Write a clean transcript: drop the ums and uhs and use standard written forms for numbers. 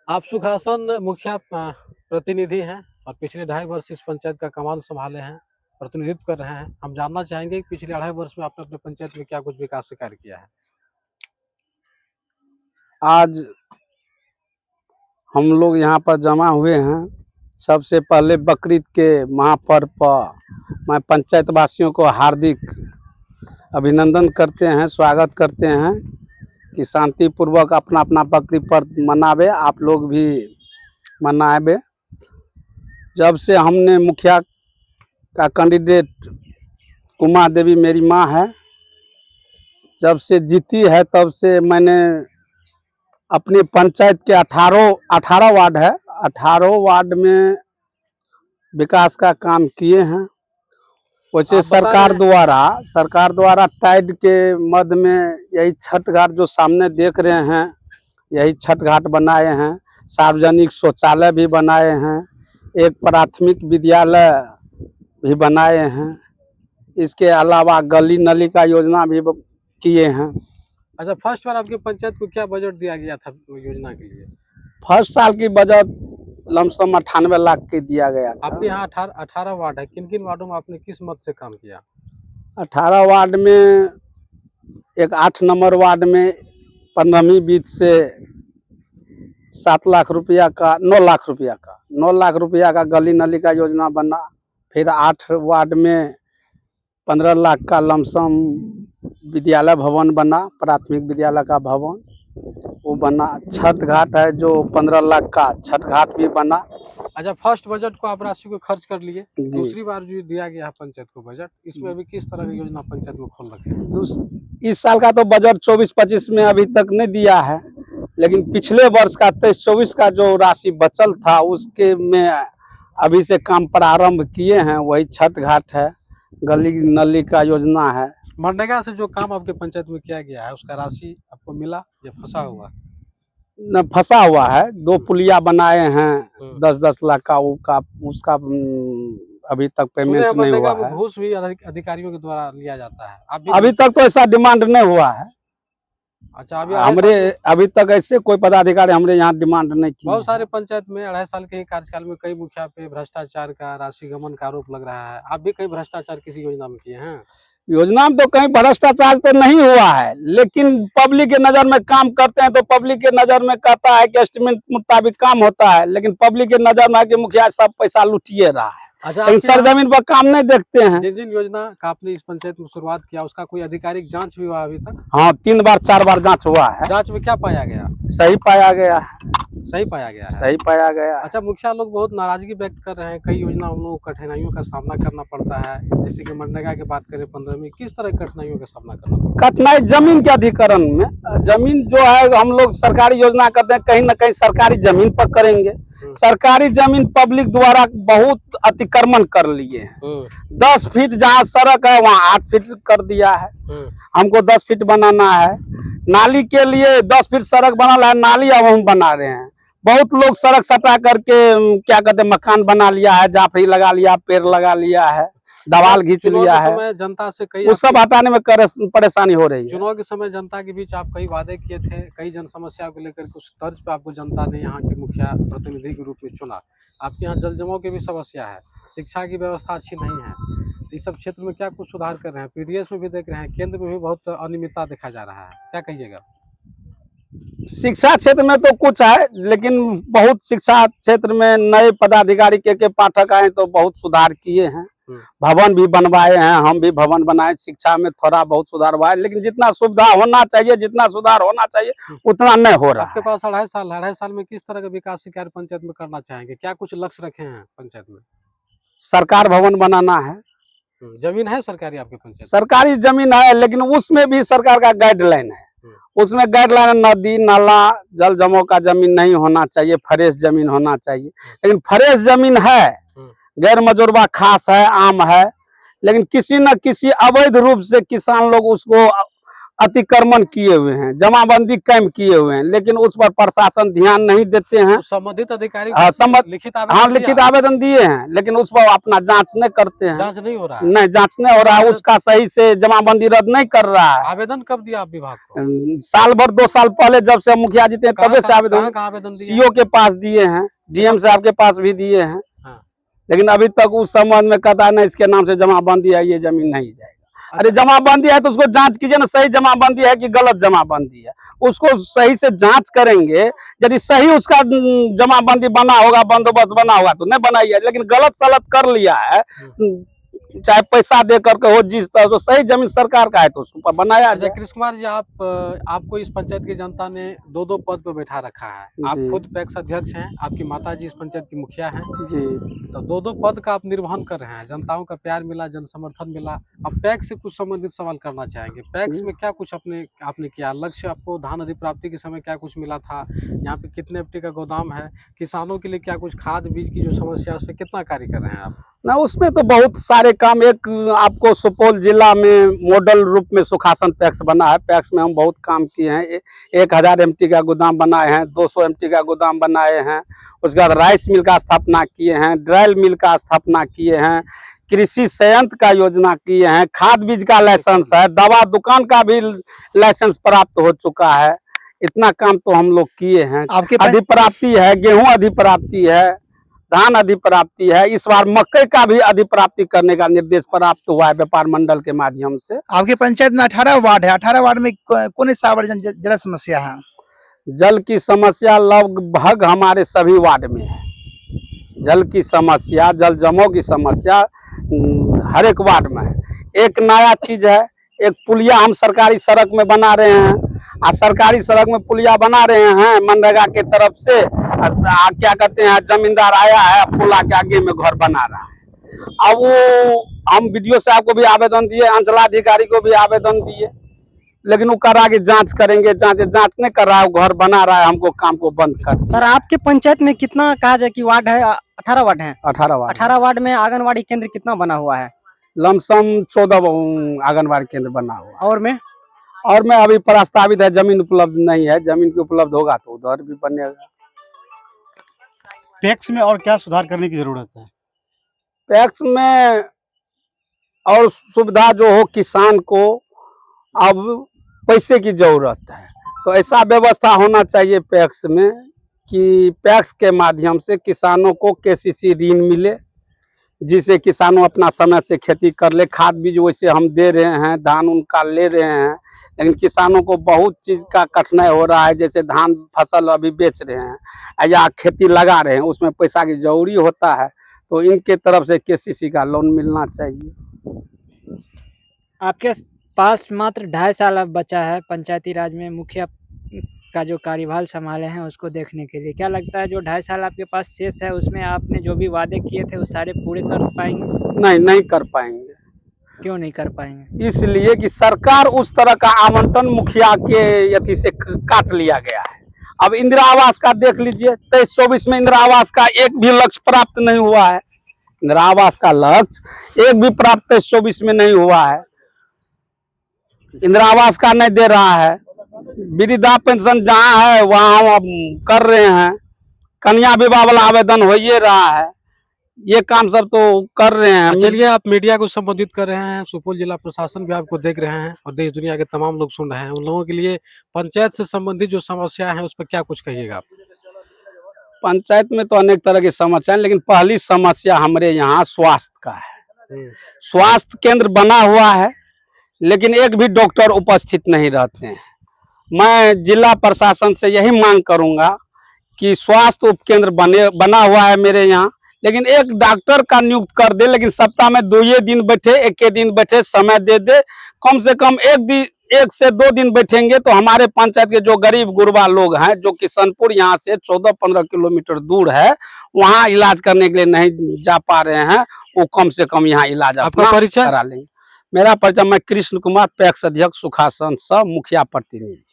आप सुखासन मुखिया प्रतिनिधि हैं और पिछले 2.5 वर्ष इस पंचायत का कमान संभाले हैं, प्रतिनिधित्व कर रहे हैं। हम जानना चाहेंगे कि पिछले 2.5 वर्ष में आपने अपने पंचायत में क्या कुछ विकास कार्य किया है। आज हम लोग यहाँ पर जमा हुए हैं। सबसे पहले बकरीद के महापर्व पर मैं पंचायत वासियों को हार्दिक अभिनंदन करते हैं, स्वागत करते हैं कि शांतिपूर्वक अपना अपना बकरी पर्व मनावे, आप लोग भी मनावे। जब से हमने मुखिया का कैंडिडेट कुमार देवी मेरी माँ है, जब से जीती है तब से मैंने अपनी पंचायत के 18 वार्ड है, 18 वार्ड में विकास का काम किए हैं। वैसे सरकार द्वारा टाइड के मध्य में यही छठ घाट जो सामने देख रहे हैं, यही छठ घाट बनाए हैं। सार्वजनिक शौचालय भी बनाए हैं, एक प्राथमिक विद्यालय भी बनाए हैं। इसके अलावा गली नली का योजना भी किए हैं। अच्छा, फर्स्ट बार आपकी पंचायत को क्या बजट दिया गया था योजना के लिए? फर्स्ट साल की बजट लमसम 98 लाख के दिया गया था। आपके यहाँ 18 वार्ड है, किन किन वार्डों में आपने किस मत से काम किया? 18 वार्ड में एक 8 नंबर वार्ड में 15वीं बीत से 7 लाख रुपया का 9 लाख रुपया का गली नली का योजना बना। फिर 8 वार्ड में 15 लाख का लमसम विद्यालय भवन बना, प्राथमिक विद्यालय का भवन वो बना। छठ घाट है जो 15 लाख का छठ घाट भी बना। अच्छा, फर्स्ट बजट को आप राशि को खर्च कर लिए, दूसरी बार जो दिया गया पंचायत को बजट, इसमें अभी किस तरह की योजना पंचायत में खोल रखे हैं? इस साल का तो बजट 24-25 में अभी तक नहीं दिया है, लेकिन पिछले वर्ष का 23-24 का जो राशि बचल था उसके में अभी से काम प्रारंभ किए हैं। वही छठ घाट है, गली नली का योजना है। मनरेगा से जो काम आपके पंचायत में किया गया है उसका राशि आपको मिला या फंसा हुआ? न फंसा हुआ है। 2 पुलिया बनाए हैं 10-10 लाख का, उसका अभी तक पेमेंट नहीं हुआ है। घूस भी अधिकारियों के द्वारा लिया जाता है अभी तक तो ऐसा डिमांड नहीं हुआ है। अच्छा, अभी तक ऐसे कोई पदाधिकारी हमरे यहाँ डिमांड नहीं किया। बहुत सारे पंचायत में 2.5 साल के कार्यकाल में कई मुखिया पे भ्रष्टाचार का, राशि गमन का आरोप लग रहा है। आप भी कई भ्रष्टाचार किसी योजना में किए हैं? योजना में तो कहीं भ्रष्टाचार तो नहीं हुआ है, लेकिन पब्लिक के नजर में काम करते हैं तो पब्लिक के नजर में कहता है कि एस्टिमेट मुताबिक काम होता है, लेकिन पब्लिक के नजर में है कि मुखिया सब पैसा लुटिए रहा है। अच्छा, सरजमीन पर काम नहीं देखते हैं। जिन योजना का आपने इस पंचायत में शुरुआत किया उसका कोई आधिकारिक जांच भी हुआ अभी तक? हाँ, 3-4 बार जांच हुआ है। जांच में क्या पाया गया? सही पाया गया है। सही पाया गया है। सही पाया गया। अच्छा, मुखिया लोग बहुत नाराजगी व्यक्त कर रहे हैं, कई योजना हम लोगों को कठिनाइयों का सामना करना पड़ता है। जैसे कि मनरेगा की बात करें 15वीं, किस तरह की कठिनाइयों का सामना करना पड़ता है? कठिनाई जमीन के अधिकरण में, जमीन जो है हम लोग सरकारी योजना करते हैं, कहीं ना कहीं सरकारी जमीन पर करेंगे। सरकारी जमीन पब्लिक द्वारा बहुत अतिक्रमण कर लिए हैं। 10 फीट जहाँ सड़क है वहाँ 8 फीट कर दिया है। हमको 10 फीट बनाना है। नाली के लिए 10 फीट सड़क बना है, नाली अब हम बना रहे हैं। बहुत लोग सड़क सटा करके क्या कहते हैं मकान बना लिया है, जाफरी लगा लिया, पेड़ लगा लिया है, दवाल घींच लिया है। जनता से कई उस सब हटाने में परेशानी हो रही है। चुनाव के समय जनता के बीच आप कई वादे किए थे, कई जन समस्या को लेकर कुछ तर्ज पे आपको जनता ने यहाँ के मुखिया प्रतिनिधि के रूप में चुना। आपके यहाँ जल जमाव की भी समस्या है, शिक्षा की व्यवस्था अच्छी नहीं है, इस सब क्षेत्र में क्या कुछ सुधार कर रहे हैं? पीडीएस में भी देख रहे हैं, केंद्र में भी बहुत अनियमितता देखा जा रहा है, क्या कहिएगा? शिक्षा क्षेत्र में तो कुछ है, लेकिन बहुत शिक्षा क्षेत्र में नए पदाधिकारी के पाठक आए तो बहुत सुधार किए हैं। भवन भी बनवाए हैं, हम भी भवन बनाए। शिक्षा में थोड़ा बहुत सुधार हुआ है, लेकिन जितना सुविधा होना चाहिए, जितना सुधार होना चाहिए उतना नहीं हो रहा। आपके पास 2.5 साल में किस तरह का विकास कार्य पंचायत में करना चाहेंगे? क्या कुछ लक्ष्य रखे हैं पंचायत में? सरकार भवन बनाना है। जमीन है सरकारी आपके पंचायत? सरकारी जमीन है, लेकिन उसमें भी सरकार का गाइडलाइन है। उसमें गाइडलाइन नदी नाला जल जमाव का जमीन नहीं होना चाहिए, फ्रेश जमीन होना चाहिए। लेकिन फ्रेश जमीन है, गैर मजूरबा खास है, आम है, लेकिन किसी न किसी अवैध रूप से किसान लोग उसको अतिक्रमण किए हुए हैं, जमाबंदी कैंप किए हुए हैं, लेकिन उस पर प्रशासन ध्यान नहीं देते हैं। तो संबंधित अधिकारी हाँ, लिखित हाँ आवेदन लिखित दिया? आवेदन दिए हैं, लेकिन उस पर अपना जांच नहीं करते हैं। जांच नहीं हो रहा है? नहीं, जांच नहीं हो रहा है, उसका सही से जमाबंदी रद्द नहीं कर रहा है। आवेदन कब दिया आप विभाग को? साल भर 2 साल पहले जब से मुखिया जीते हैं तबे से आवेदन आवेदन दिया? सीओ के पास दिए हैं, डीएम साहब के पास भी दिए हैं, हाँ। लेकिन अभी तक उस संबंध में कहता नहीं इसके नाम से जमाबंदी है, ये जमीन नहीं जाएगा। अरे जमाबंदी है तो उसको जांच कीजिए ना, सही जमाबंदी है कि गलत जमाबंदी है, उसको सही से जांच करेंगे। यदि सही उसका जमाबंदी बना होगा, बंदोबस्त बना होगा तो नहीं बनाइए, लेकिन गलत सलत कर लिया है, चाहे पैसा दे करके हो जिस तरह से, सही जमीन सरकार का है तो उसको बनाया जाए। कृष्ण कुमार जी, आपको इस पंचायत की जनता ने 2-2 पद पर बैठा रखा है। आप खुद पैक्स अध्यक्ष हैं, आपकी माताजी इस पंचायत की मुखिया हैं जी। तो 2-2 पद का आप निर्वहन कर रहे हैं, जनताओं का प्यार मिला, जन समर्थन मिला। अब पैक्स से कुछ संबंधित सवाल करना चाहेंगे। पैक्स में क्या कुछ आपने किया? लक्ष्य आपको धान अधिप्राप्ति के समय क्या कुछ मिला था? यहाँ पे कितने एफटी का गोदाम है? किसानों के लिए क्या कुछ खाद बीज की जो समस्या है उस पर कितना कार्य कर रहे हैं आप? ना, उसमें तो बहुत सारे काम। एक आपको सुपौल जिला में मॉडल रूप में सुखासन पैक्स बना है, पैक्स में हम बहुत काम किए हैं। 1000 एमटी का गोदाम बनाए हैं, 200 एमटी का गोदाम बनाए हैं, उसके बाद राइस मिल का स्थापना किए हैं, ड्राइल मिल का स्थापना किए हैं, कृषि संयंत्र का योजना किए हैं, खाद बीज का लाइसेंस है, दवा दुकान का भी लाइसेंस प्राप्त हो चुका है। इतना काम तो हम लोग किए हैं। अधिप्राप्ति है, गेहूं अधिप्राप्ति है, धान अधिप्राप्ति है, इस बार मकई का भी अधिप्राप्ति करने का निर्देश प्राप्त हुआ है व्यापार मंडल के माध्यम से। आपके पंचायत में 18 वार्ड है, 18 वार्ड में कौन सा जल समस्या है? जल की समस्या लगभग हमारे सभी वार्ड में है। जल की समस्या, जल जमाव की समस्या हर एक वार्ड में है। एक नया चीज है, एक पुलिया हम सरकारी सड़क में बना रहे हैं, सरकारी सड़क में पुलिया बना रहे हैं मनरेगा के तरफ से। क्या कहते हैं, जमींदार आया है, पुला के आगे में घर बना रहा है। अब वो हम बीडीओ साहब को भी आवेदन दिए, अंचलाधिकारी को भी आवेदन दिए, लेकिन वो करा के जांच करेंगे, जांच नहीं कर रहा है, घर बना रहा है, हमको काम को बंद कर। सर, आपके पंचायत में कितना कहा जाए कि वार्ड है? 18 वार्ड है। 18 वार्ड में आंगनवाड़ी केंद्र कितना बना हुआ है? लमसम 14 आंगनबाड़ी केंद्र बना हुआ। और में अभी प्रस्तावित है, जमीन उपलब्ध नहीं है, जमीन की उपलब्ध होगा तो उधर भी बनेगा। पैक्स में और क्या सुधार करने की जरूरत है? पैक्स में और सुविधा जो हो, किसान को अब पैसे की जरूरत है तो ऐसा व्यवस्था होना चाहिए पैक्स में कि पैक्स के माध्यम से किसानों को केसीसी ऋण मिले, जिससे किसानों अपना समय से खेती कर ले। खाद बीज वैसे हम दे रहे हैं, धान उनका ले रहे हैं, लेकिन किसानों को बहुत चीज़ का कठिनाई हो रहा है। जैसे धान फसल अभी बेच रहे हैं या खेती लगा रहे हैं, उसमें पैसा की जरूरी होता है, तो इनके तरफ से केसीसी का लोन मिलना चाहिए। आपके पास मात्र 2.5 साल अब बचा है पंचायती राज में मुखिया का जो कार्यभार संभाले हैं उसको देखने के लिए। क्या लगता है जो 2.5 साल आपके पास शेष है उसमें आपने जो भी वादे किए थे वो सारे पूरे कर पाएंगे? नहीं कर पाएंगे। क्यों नहीं कर पाएंगे? इसलिए कि सरकार उस तरह का आवंटन मुखिया के यति से काट लिया गया है। अब इंदिरा आवास का देख लीजिए, 23-24 में इंदिरा आवास का एक भी लक्ष्य प्राप्त नहीं हुआ है। इंदिरा आवास का लक्ष्य एक भी प्राप्त 23-24 में नहीं हुआ है। इंदिरा आवास का नहीं दे रहा है। वृद्धा पेंशन जहाँ है वहाँ हम कर रहे हैं। कन्या विवाह वाला आवेदन हो ही रहा है। ये काम सब तो कर रहे हैं। चलिए, आप मीडिया को संबोधित कर रहे हैं, सुपौल जिला प्रशासन भी आपको देख रहे हैं और देश दुनिया के तमाम लोग सुन रहे हैं। उन लोगों के लिए पंचायत से संबंधित जो समस्या है उस पर क्या कुछ कहिएगा आप? पंचायत में तो अनेक तरह की समस्या है, लेकिन पहली समस्या हमारे यहाँ स्वास्थ्य का है। स्वास्थ्य केंद्र बना हुआ है, लेकिन एक भी डॉक्टर उपस्थित नहीं रहते हैं। मैं जिला प्रशासन से यही मांग करूंगा कि स्वास्थ्य उपकेंद्र बना हुआ है मेरे यहाँ, लेकिन एक डॉक्टर का नियुक्त कर दे, लेकिन सप्ताह में 2 दिन बैठे, 1 दिन बैठे, समय दे दे। कम से कम 1 से 2 दिन बैठेंगे तो हमारे पंचायत के जो गरीब गुरबा लोग हैं, जो किशनपुर यहाँ से 14-15 किलोमीटर दूर है, वहाँ इलाज करने के लिए नहीं जा पा रहे हैं, वो कम से कम यहाँ इलाज आपका परिचय करा लेंगे। मेरा परिचय, मैं कृष्ण कुमार, पैक्स अध्यक्ष सुखासन, मुखिया प्रतिनिधि।